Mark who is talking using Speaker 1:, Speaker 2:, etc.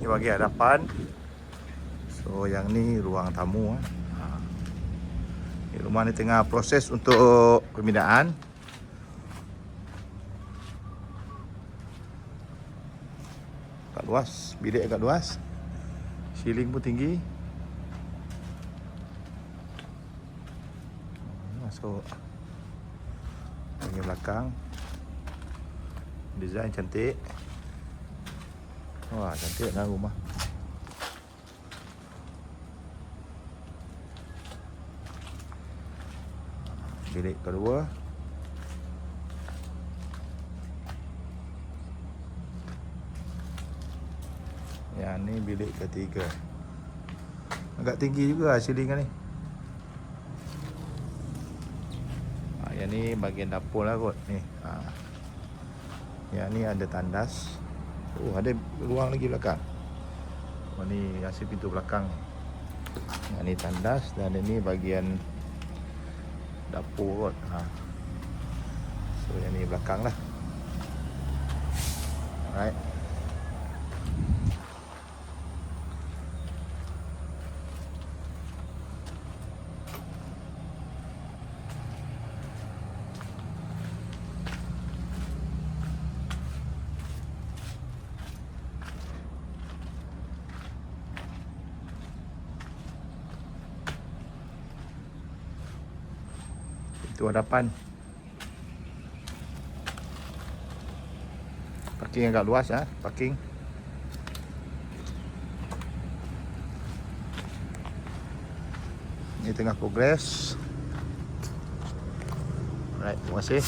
Speaker 1: Ini bagi hadapan. So yang ni ruang tamu. Rumah ni tengah proses untuk pembinaan. Agak luas, bilik agak luas. Ceiling pun tinggi. Masuk bahagian belakang. Design cantik. Wah, cantiklah rumah. Bilik kedua. Yang ni bilik ketiga. Agak tinggi juga ceiling ni. Yang ni bahagian dapur lah kot ni. Yang ni ada tandas. Oh, ada ruang lagi belakang. Oh, ni hasil pintu belakang. Yang ni tandas dan ini bahagian dapur kot. So yang ni belakang lah. Alright. Itu hadapan. Parking agak luas parking. Ini tengah progres. Alright, terima kasih.